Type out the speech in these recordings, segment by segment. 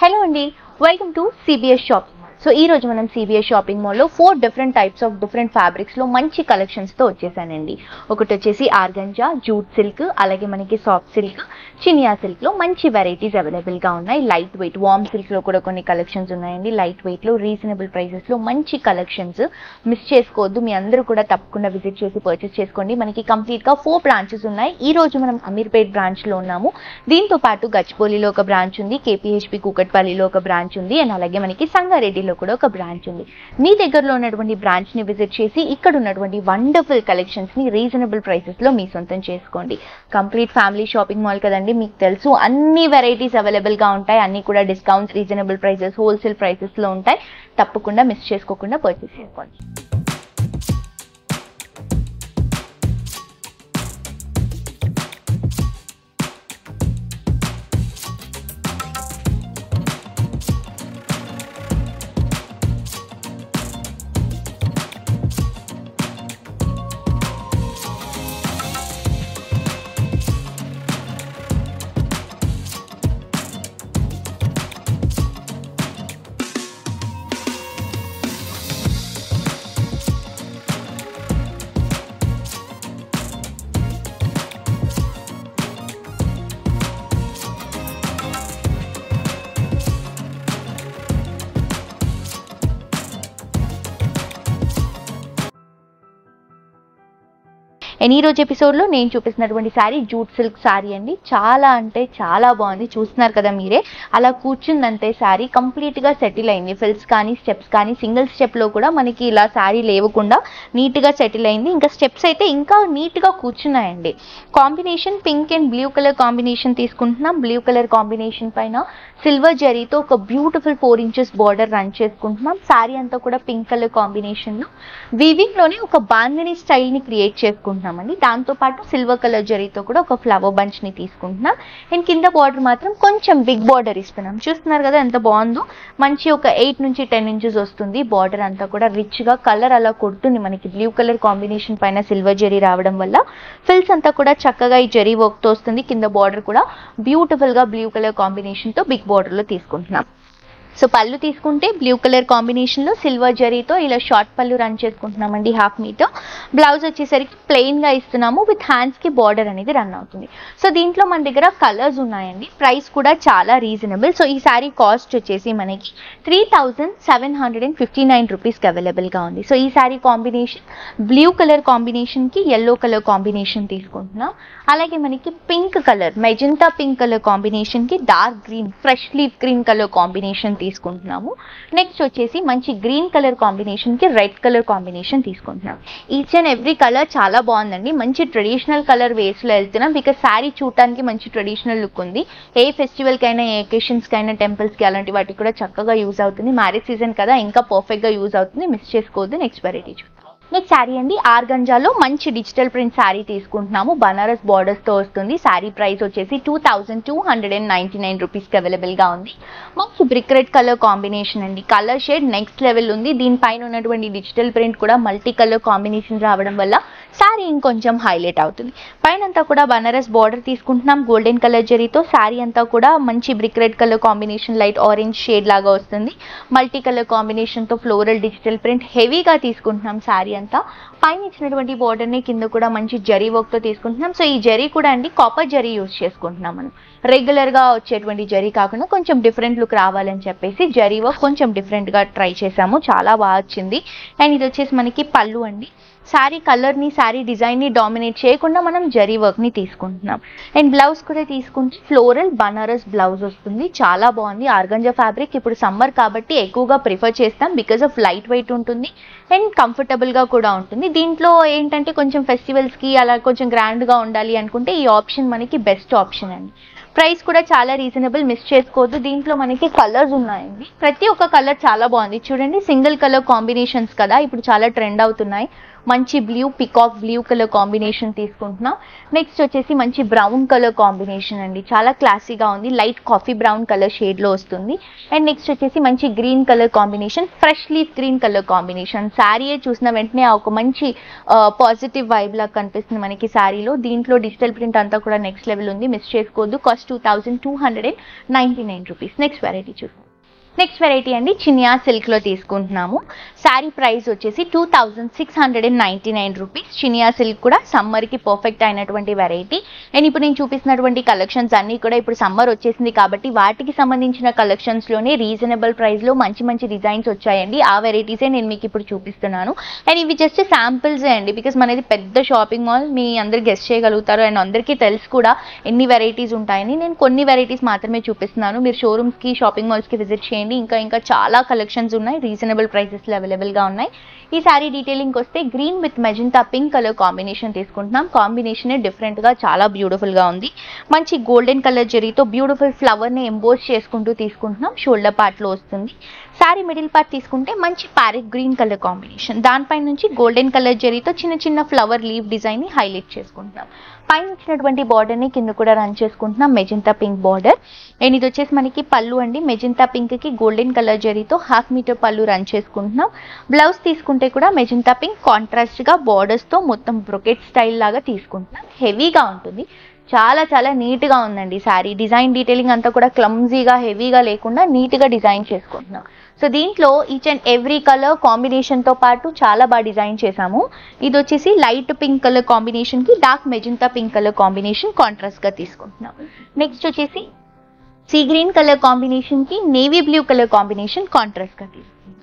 Hello అండి, welcome to CBS shopping mall. So ఈ రోజు మనం సిబిఎస్ షాపింగ్ మాల్లో 4 different types of different fabrics లో మంచి కలెక్షన్స్ తో వచ్చేసానండి. ఒకటి వచ్చేసి ఆర్గంజా, జూట్ సిల్క్, అలాగే మనకి సాఫ్ట్ సిల్క్, చినియా సిల్క్ లో మంచి వెరైటీస్ అవైలబుల్ గా ఉన్నాయి. లైట్ వెయిట్ వార్మ్ సిల్క్ లో కూడా కొన్ని కలెక్షన్స్ ఉన్నాయండి. లైట్ వెయిట్ లో రీజనబుల్ ప్రైసెస్ లో మంచి కలెక్షన్స్ మిస్ చేసుకోవద్దు. మీ అందరూ కూడా తప్పకుండా విజిట్ చేసి పర్చేస్ చేసుకోండి. మనకి కంప్లీట్ గా 4 బ్రాంచెస్ ఉన్నాయి. ఈ రోజు మనం అమీర్పేట్ బ్రాంచ్ లో ఉన్నాము. దీంతో పాటు గచ్చిబౌలిలో ఒక బ్రాంచ్ ఉంది, కేపీహెచ్పి కూకట్పల్లిలో ఒక బ్రాంచ్ ఉంది, అండ్ అలాగే మనకి సంగారెడ్డిలో కూడా ఒక బ్రాంచ్ ఉంది. మీ దగ్గరలో ఉన్నటువంటి బ్రాంచ్ ని విజిట్ చేసి ఇక్కడ ఉన్నటువంటి వండర్ఫుల్ కలెక్షన్స్ ని రీజనబుల్ ప్రైసెస్ లో మీ సొంతం చేసుకోండి. కంప్లీట్ ఫ్యామిలీ షాపింగ్ మాల్ కదండి, మీకు తెలుసు అన్ని వెరైటీస్ అవైలబుల్ గా ఉంటాయి. అన్ని కూడా discounts, reasonable prices, wholesale prices లో ఉంటాయి. తప్పకుండా మిస్ చేసుకోకుండా పర్చేస్ చేసుకోండి. అండ్ ఈ రోజు ఎపిసోడ్లో నేను చూపిస్తున్నటువంటి శారీ జూట్ సిల్క్ శారీ అండి. చాలా అంటే చాలా బాగుంది, చూస్తున్నారు కదా మీరే. అలా కూర్చుందంటే శారీ కంప్లీట్గా సెటిల్ అయింది. ఫిల్స్ కానీ స్టెప్స్ కానీ సింగిల్ స్టెప్లో కూడా మనకి ఇలా శారీ లేవకుండా నీట్గా సెటిల్ అయింది. ఇంకా స్టెప్స్ అయితే ఇంకా నీట్గా కూర్చున్నాయండి. Combination pink and blue colour combination తీసుకుంటున్నాం. బ్లూ కలర్ కాంబినేషన్ పైన సిల్వర్ జరీతో ఒక బ్యూటిఫుల్ 4 ఇంచెస్ బార్డర్ రన్ చేసుకుంటున్నాం. శారీ అంతా కూడా పింక్ కలర్ కాంబినేషన్లో వీవింగ్లోనే ఒక బాందిని స్టైల్ని క్రియేట్ చేసుకుంటున్నాం అండి. దాంతో పాటు సిల్వర్ కలర్ జరీతో కూడా ఒక ఫ్లవర్ బంచ్ ని తీసుకుంటున్నాం. అండ్ కింద బార్డర్ మాత్రం కొంచెం బిగ్ బార్డర్ ఇస్తున్నాం. చూస్తున్నారు కదా ఎంత బాగుందో. మంచి ఒక 8 నుంచి 10 ఇంచెస్ వస్తుంది. బార్డర్ అంతా కూడా రిచ్ గా కలర్ అలా కొడుతుంది. మనకి బ్లూ కలర్ కాంబినేషన్ పైన సిల్వర్ జరీ రావడం వల్ల ఫిల్స్ అంతా కూడా చక్కగా ఈ జరీ వర్క్ తో వస్తుంది. కింద బార్డర్ కూడా బ్యూటిఫుల్ గా బ్లూ కలర్ కాంబినేషన్ తో బిగ్ బార్డర్ లో తీసుకుంటున్నాం. సో పళ్ళు తీసుకుంటే బ్లూ కలర్ కాంబినేషన్ లో సిల్వర్ జరీతో ఇలా షార్ట్ పళ్ళు రన్ చేసుకుంటున్నామండి, 1/2 మీటర్. బ్లౌజ్ వచ్చేసరికి ప్లెయిన్ గా ఇస్తున్నాము, విత్ హ్యాండ్స్ కి బార్డర్ అనేది రన్ అవుతుంది. సో దీంట్లో మన దగ్గర కలర్స్ ఉన్నాయండి. ప్రైస్ కూడా చాలా రీజనబుల్. సో ఈ శారీ కాస్ట్ వచ్చేసి మనకి 3759 రూపీస్కి అవైలబుల్ గా ఉంది. సో ఈ sari combination blue colour combination కి ఎల్లో కలర్ కాంబినేషన్ తీసుకుంటున్నాం. అలాగే మనకి pink colour, magenta pink colour combination కి dark green, fresh leaf green colour combination తీసుకుంటున్నాము. నెక్స్ట్ వచ్చేసి మంచి గ్రీన్ కలర్ కాంబినేషన్ కి రెడ్ కలర్ కాంబినేషన్ తీసుకుంటున్నాం. ఈచ్ అండ్ ఎవ్రీ కలర్ చాలా బాగుందండి. మంచి ట్రెడిషనల్ కలర్ వేస్ లో వెళ్తున్నాం, బికాస్ శారీ చూడటానికి మంచి ట్రెడిషనల్ లుక్ ఉంది. ఏ ఫెస్టివల్ కైనా, ఏ అకేషన్స్ కైనా, టెంపుల్స్ కి అలాంటి వాటికి కూడా చక్కగా యూజ్ అవుతుంది. మ్యారేజ్ సీజన్ కదా, ఇంకా పర్ఫెక్ట్ గా యూజ్ అవుతుంది. మిస్ చేసుకోవద్దు. నెక్స్ట్ వెరైటీ చూద్దాం. నెక్స్ట్ శారీ అండి, ఆర్గంజాలో మంచి డిజిటల్ ప్రింట్ శారీ తీసుకుంటున్నాము. బనారస్ బార్డర్స్ తో వస్తుంది. శారీ ప్రైస్ వచ్చేసి 2299 రూపీస్కి అవైలబుల్ గా ఉంది. మంచి బ్రిక్ రెడ్ కలర్ కాంబినేషన్ అండి. కలర్ షేడ్ నెక్స్ట్ లెవెల్ ఉంది. దీనిపైన ఉన్నటువంటి డిజిటల్ ప్రింట్ కూడా మల్టీ కలర్ కాంబినేషన్ రావడం వల్ల శారీ ఇంకొంచెం హైలైట్ అవుతుంది. పైన అంతా కూడా బనారస్ బార్డర్ తీసుకుంటున్నాం గోల్డెన్ కలర్ జరీతో. శారీ అంతా కూడా మంచి brick red colour combination, light orange shade లాగా వస్తుంది. మల్టీ కలర్ కాంబినేషన్ తో ఫ్లోరల్ డిజిటల్ ప్రింట్ హెవీగా తీసుకుంటున్నాం. శారీ అంతా పైన ఇచ్చినటువంటి బార్డర్ ని కింద కూడా మంచి జరీ వర్క్ తో తీసుకుంటున్నాం. సో ఈ జరీ కూడా అండి కాపర్ జరీ యూజ్ చేసుకుంటున్నాం. మనం రెగ్యులర్ గా వచ్చేటువంటి జరీ కాకుండా కొంచెం డిఫరెంట్ లుక్ రావాలని చెప్పేసి జరీ వర్క్ కొంచెం డిఫరెంట్ గా ట్రై చేసాము. చాలా బాగా వచ్చింది. అండ్ ఇది వచ్చేసి మనకి పళ్ళు అండి. శారీ కలర్ ని, శారీ డిజైన్ ని డామినేట్ చేయకుండా మనం జరీ వర్క్ ని తీసుకుంటున్నాం. అండ్ బ్లౌజ్ కూడా తీసుకుంటే ఫ్లోరల్ బనారస్ బ్లౌజ్ వస్తుంది. చాలా బాగుంది. ఆర్గంజా ఫ్యాబ్రిక్ ఇప్పుడు సమ్మర్ కాబట్టి ఎక్కువగా ప్రిఫర్ చేస్తాం, బికాస్ ఆఫ్ లైట్ వెయిట్ ఉంటుంది అండ్ కంఫర్టబుల్ గా కూడా ఉంటుంది. దీంట్లో ఏంటంటే కొంచెం ఫెస్టివల్స్ కి అలా కొంచెం గ్రాండ్ గా ఉండాలి అనుకుంటే ఈ ఆప్షన్ మనకి బెస్ట్ ఆప్షన్ అండి. ప్రైస్ కూడా చాలా రీజనబుల్, మిస్ చేసుకోవద్దు. దీంట్లో మనకి కలర్స్ ఉన్నాయండి. ప్రతి ఒక్క కలర్ చాలా బాగుంది. చూడండి, సింగిల్ కలర్ కాంబినేషన్స్ కదా ఇప్పుడు చాలా ట్రెండ్ అవుతున్నాయి. మంచి blue peacock blue colour combination తీసుకుంటున్నాం. నెక్స్ట్ వచ్చేసి మంచి బ్రౌన్ కలర్ కాంబినేషన్ అండి, చాలా క్లాసీగా ఉంది, light coffee brown colour shade లో వస్తుంది. అండ్ నెక్స్ట్ వచ్చేసి మంచి green colour combination, fresh leaf green colour combination. Sari చూసిన వెంటనే ఒక మంచి పాజిటివ్ వైబ్ లాగా కనిపిస్తుంది మనకి శారీలో. దీంట్లో డిజిటల్ ప్రింట్ అంతా కూడా నెక్స్ట్ లెవెల్ ఉంది, మిస్ చేసుకోవద్దు. Cost 2299 rupees. నెక్స్ట్ వెరైటీ చూద్దాం. నెక్స్ట్ వెరైటీ అండి చినియా సిల్క్ లో తీసుకుంటున్నాము. శారీ ప్రైస్ వచ్చేసి 2699 రూపీస్. చినియా సిల్క్ కూడా సమ్మర్ కి పర్ఫెక్ట్ అయినటువంటి వెరైటీ. అండ్ ఇప్పుడు నేను చూపిస్తున్నటువంటి కలెక్షన్స్ అన్ని కూడా ఇప్పుడు సమ్మర్ వచ్చేసింది కాబట్టి వాటికి సంబంధించిన కలెక్షన్స్ లోనే రీజనబుల్ ప్రైస్ లో మంచి మంచి డిజైన్స్ వచ్చాయండి. ఆ వెరైటీసే నేను మీకు ఇప్పుడు చూపిస్తున్నాను. అండ్ ఇవి జస్ట్ శాంపిల్స్ అండి, బికాస్ మనది పెద్ద షాపింగ్ మాల్, మీ అందరు గెస్ట్ చేయగలుగుతారు అండ్ అందరికీ తెలుసు కూడా ఎన్ని వెరైటీస్ ఉంటాయని. నేను కొన్ని వెరైటీస్ మాత్రమే చూపిస్తున్నాను, మీరు షోరూమ్స్ కి షాపింగ్ మాల్స్ కి విజిట్ చేయండి. ఇంకా చాలా కలెక్షన్స్ ఉన్నాయి, రీజనబుల్ ప్రైసెస్ లో అవైలబుల్ గా ఉన్నాయి. ఈ సారీ డీటెయిలింగ్ వస్తే green with magenta pink colour combination తీసుకుంటున్నాం. కాంబినేషన్ డిఫరెంట్ గా చాలా బ్యూటిఫుల్ గా ఉంది. మంచి గోల్డెన్ కలర్ జరీతో బ్యూటిఫుల్ ఫ్లవర్ ని ఎంబోస్ చేసుకుంటూ తీసుకుంటున్నాం. షోల్డర్ పార్ట్ లో వస్తుంది. సారీ మిడిల్ పార్ట్ తీసుకుంటే మంచి ప్యారెట్ గ్రీన్ కలర్ కాంబినేషన్, దానిపై నుంచి గోల్డెన్ కలర్ జరీతో చిన్న చిన్న ఫ్లవర్ లీవ్ డిజైన్ ని హైలైట్ చేసుకుంటున్నాం. పైన వచ్చినటువంటి బార్డర్ ని కింద కూడా రన్ చేసుకుంటున్నాం, మెజెంటా పింక్ బార్డర్. అండ్ ఇది వచ్చేసి మనకి పళ్ళు అండి, మెజెంటా పింక్ కి గోల్డెన్ కలర్ జరీతో 1/2 మీటర్ పళ్ళు రన్ చేసుకుంటున్నాం. బ్లౌజ్ తీసుకుంటే కూడా మెజెంటా పింక్ కాంట్రాస్ట్ గా బార్డర్స్ తో మొత్తం బ్రొకెట్ స్టైల్ లాగా తీసుకుంటున్నాం. హెవీగా ఉంటుంది, చాలా చాలా నీట్ గా ఉందండి శారీ. డిజైన్ డీటెయిలింగ్ అంతా కూడా క్లమ్జీగా హెవీగా లేకుండా నీట్ గా డిజైన్ చేసుకుంటున్నాం. సో దీంట్లో each and every colour combination తో పాటు చాలా బాగా డిజైన్ చేసాము. ఇది వచ్చేసి లైట్ పింక్ కలర్ కాంబినేషన్ కి dark magenta pink colour combination contrast గా తీసుకుంటున్నాం. నెక్స్ట్ వచ్చేసి సీ గ్రీన్ కలర్ కాంబినేషన్ కి navy blue colour combination contrast గా తీసుకుంటున్నాం.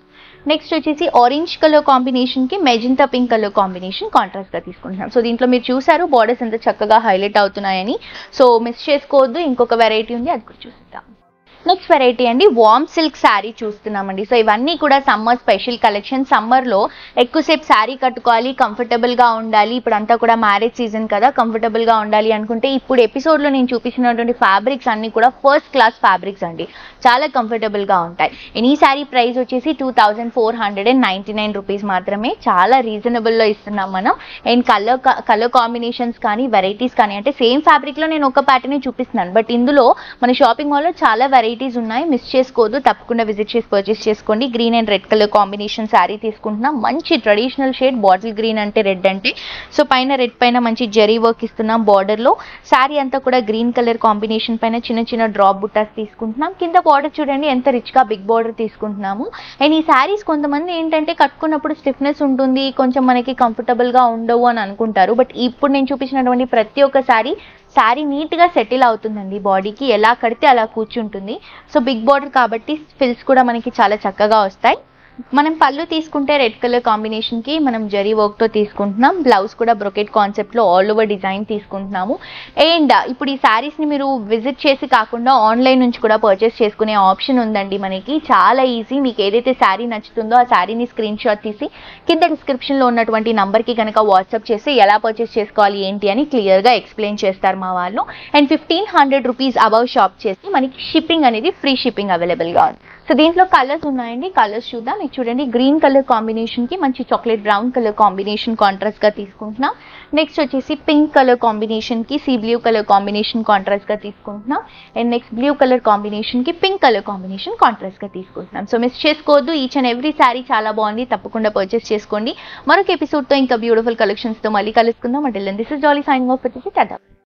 నెక్స్ట్ వచ్చేసి ఆరెంజ్ కలర్ కాంబినేషన్ కి magenta pink colour combination contrast గా తీసుకుంటున్నాం. సో దీంట్లో మీరు చూసారు బార్డర్స్ ఎంత చక్కగా హైలైట్ అవుతున్నాయని. సో మిస్ చేసుకోవద్దు, ఇంకొక వెరైటీ ఉంది, అది కూడా చూద్దాం. నెక్స్ట్ వెరైటీ అండి వార్మ్ సిల్క్ శారీ చూస్తున్నామండి. సో ఇవన్నీ కూడా సమ్మర్ స్పెషల్ కలెక్షన్. సమ్మర్లో ఎక్కువసేపు శారీ కట్టుకోవాలి, కంఫర్టబుల్గా ఉండాలి, ఇప్పుడు అంతా కూడా మ్యారేజ్ సీజన్ కదా, కంఫర్టబుల్గా ఉండాలి అనుకుంటే ఇప్పుడు ఎపిసోడ్లో నేను చూపించినటువంటి ఫ్యాబ్రిక్స్ అన్నీ కూడా ఫస్ట్ క్లాస్ ఫ్యాబ్రిక్స్ అండి, చాలా కంఫర్టబుల్గా ఉంటాయి. ఈ శారీ ప్రైస్ వచ్చేసి 2499 రూపీస్ మాత్రమే, చాలా రీజనబుల్లో ఇస్తున్నాం మనం. అండ్ కలర్ కాంబినేషన్స్ కానీ వెరైటీస్ కానీ, అంటే సేమ్ ఫ్యాబ్రిక్లో నేను ఒక ప్యాటర్న్ చూపిస్తున్నాను, బట్ ఇందులో మన షాపింగ్ మాల్లో చాలా వెరైటీస్ ఉన్నాయి, మిస్ చేసుకోవద్దు, తప్పకుండా విజిట్ చేసి పర్చేస్ చేసుకోండి. Green and red colour combination sari తీసుకుంటున్నాం. మంచి ట్రెడిషనల్ షేడ్, బాటిల్ గ్రీన్ అంటే రెడ్ అంటే, సో పైన రెడ్ పైన మంచి జరీ వర్క్ ఇస్తున్నాం బార్డర్ లో. శారీ అంతా కూడా గ్రీన్ కలర్ కాంబినేషన్ పైన చిన్న చిన్న డ్రాప్ బుట్టాస్ తీసుకుంటున్నాం. కింద బార్డర్ చూడండి ఎంత రిచ్ గా బిగ్ బార్డర్ తీసుకుంటున్నాము. అండ్ ఈ శారీస్ కొంతమంది ఏంటంటే కట్టుకున్నప్పుడు స్టిఫ్నెస్ ఉంటుంది, కొంచెం మనకి కంఫర్టబుల్ గా ఉండవు అని అనుకుంటారు, బట్ ఇప్పుడు నేను చూపించినటువంటి ప్రతి ఒక్క శారీ నీట్ గా సెటిల్ అవుతుందండి, బాడీకి ఎలా కడితే అలా కూర్చుంటుంది. సో బిగ్ బార్డర్ కాబట్టి ఫిల్స్ కూడా మనకి చాలా చక్కగా వస్తాయి. మనం పళ్ళు తీసుకుంటే రెడ్ కలర్ కాంబినేషన్ కి మనం జరీ వర్క్ తో తీసుకుంటున్నాం. బ్లౌజ్ కూడా బ్రొకెట్ కాన్సెప్ట్ లో ఆల్ ఓవర్ డిజైన్ తీసుకుంటున్నాము. అండ్ ఇప్పుడు ఈ శారీస్ ని మీరు విజిట్ చేసి కాకుండా ఆన్లైన్ నుంచి కూడా పర్చేస్ చేసుకునే ఆప్షన్ ఉందండి మనకి, చాలా ఈజీ. మీకు ఏదైతే శారీ నచ్చుతుందో ఆ శారీని స్క్రీన్ షాట్ తీసి కింద డిస్క్రిప్షన్ లో ఉన్నటువంటి నంబర్ కి కనుక వాట్సాప్ చేసి ఎలా పర్చేస్ చేసుకోవాలి ఏంటి అని క్లియర్ గా ఎక్స్ప్లెయిన్ చేస్తారు మా వాళ్ళు. అండ్ 1500 రూపీస్ అబౌవ్ షాప్ చేసి మనకి షిప్పింగ్ అనేది ఫ్రీ షిప్పింగ్ అవైలబుల్ గా ఉంది. సో దీంట్లో కలర్స్ ఉన్నాయండి, కలర్స్ చూద్దాం. మీకు చూడండి గ్రీన్ కలర్ కాంబినేషన్ కి మంచి chocolate brown colour combination contrast గా తీసుకుంటున్నాం. నెక్స్ట్ వచ్చేసి పింక్ కలర్ కాంబినేషన్ కి sea blue colour combination contrast గా తీసుకుంటున్నాం. And next blue colour combination కి పింక్ కలర్ కాంబినేషన్ కాంట్రాస్ట్ గా తీసుకుంటున్నాం. సో మిస్ చేసుకోవద్దు, ఈచ్ అండ్ ఎవ్రీ శారీ చాలా బాగుంది, తప్పకుండా పర్చేస్ చేసుకోండి. మరొక ఎపిసోడ్ తో ఇంకా బ్యూటిఫుల్ కలెక్షన్స్ తో మళ్ళీ కలుసుకుందాం. అంటే this is jolly signing off.